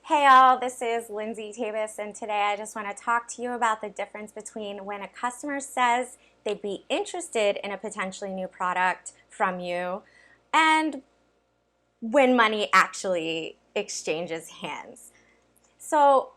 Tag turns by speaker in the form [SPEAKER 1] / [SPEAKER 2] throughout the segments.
[SPEAKER 1] Hey all, this is Lindsay Tabus, and today I just want to talk to you about the difference between when a customer says they'd be interested in a potentially new product from you and when money actually exchanges hands. So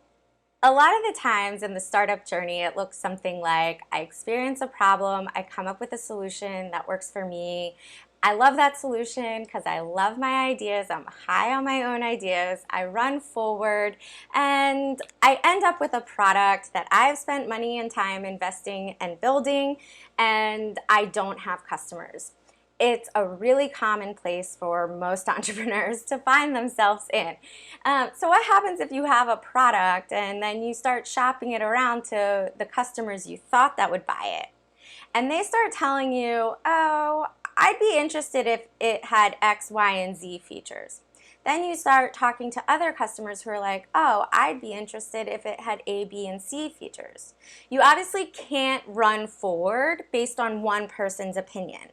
[SPEAKER 1] a lot of the times in the startup journey, it looks something like I experience a problem, I come up with a solution that works for me. I love that solution because I love my ideas. I'm high on my own ideas. I run forward and I end up with a product that I've spent money and time investing and building, and I don't have customers. It's a really common place for most entrepreneurs to find themselves in. So what happens if you have a product and then you start shopping it around to the customers you thought that would buy it? And they start telling you, oh, I'd be interested if it had X, Y, and Z features. Then you start talking to other customers who are like, oh, I'd be interested if it had A, B, and C features. You obviously can't run forward based on one person's opinion.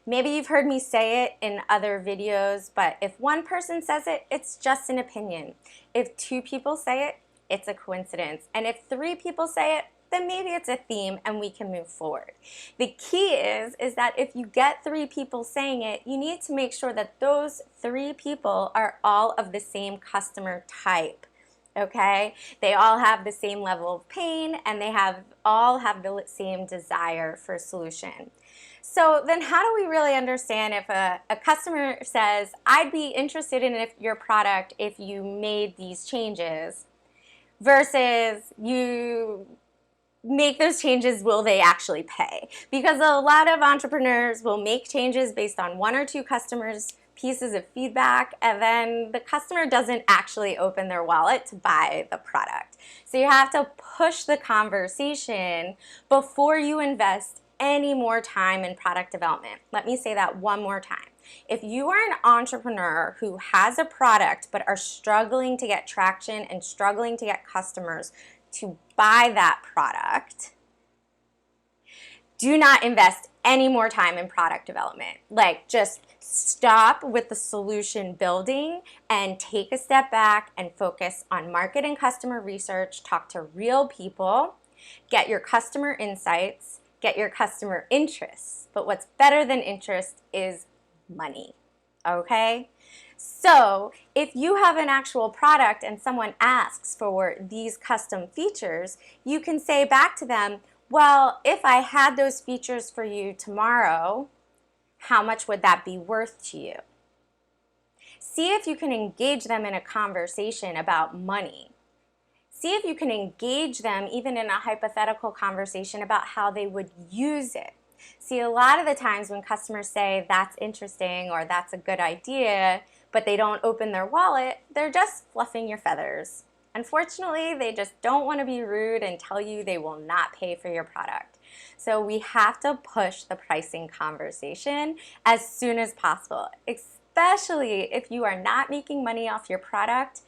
[SPEAKER 1] Maybe you've heard me say it in other videos, but if one person says it, it's just an opinion. If two people say it, it's a coincidence. And if three people say it, then maybe it's a theme and we can move forward. The key is that if you get three people saying it, you need to make sure that those three people are all of the same customer type. Okay? They all have the same level of pain and they all have the same desire for a solution. So then how do we really understand if a customer says, I'd be interested in your product if you made these changes, versus you make those changes, will they actually pay? Because a lot of entrepreneurs will make changes based on one or two customers' pieces of feedback, and then the customer doesn't actually open their wallet to buy the product. So you have to push the conversation before you invest any more time in product development. Let me say that one more time. If you are an entrepreneur who has a product but are struggling to get traction and struggling to get customers to buy that product, do not invest any more time in product development. Like, just stop with the solution building and take a step back and focus on market and customer research. Talk to real people, get your customer insights, get your customer interests. But what's better than interest is money, okay? So if you have an actual product and someone asks for these custom features, you can say back to them, well, if I had those features for you tomorrow, how much would that be worth to you? See if you can engage them in a conversation about money. See if you can engage them even in a hypothetical conversation about how they would use it. See, a lot of the times when customers say that's interesting or that's a good idea, but they don't open their wallet, they're just fluffing your feathers. Unfortunately, they just don't want to be rude and tell you they will not pay for your product. So we have to push the pricing conversation as soon as possible, especially if you are not making money off your product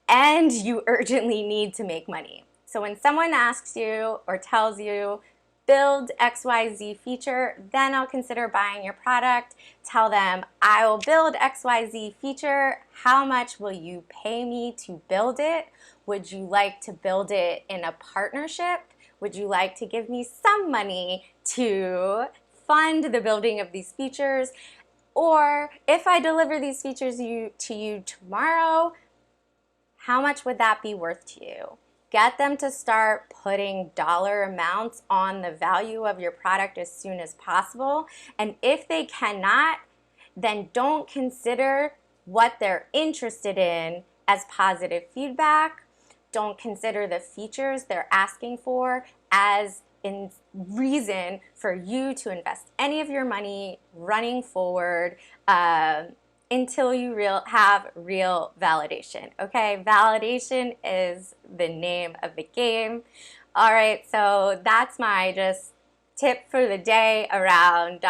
[SPEAKER 1] and you urgently need to make money. So when someone asks you or tells you, build XYZ feature, then I'll consider buying your product. Tell them, I will build XYZ feature. How much will you pay me to build it? Would you like to build it in a partnership? Would you like to give me some money to fund the building of these features? Or if I deliver these features to you tomorrow, how much would that be worth to you? Get them to start putting dollar amounts on the value of your product as soon as possible. And if they cannot, then don't consider what they're interested in as positive feedback. Don't consider the features they're asking for as in reason for you to invest any of your money running forward until you have real validation, okay? Validation is the name of the game. All right, so that's my just tip for the day around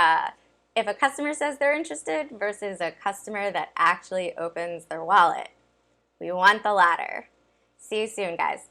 [SPEAKER 1] if a customer says they're interested versus a customer that actually opens their wallet. We want the latter. See you soon, guys.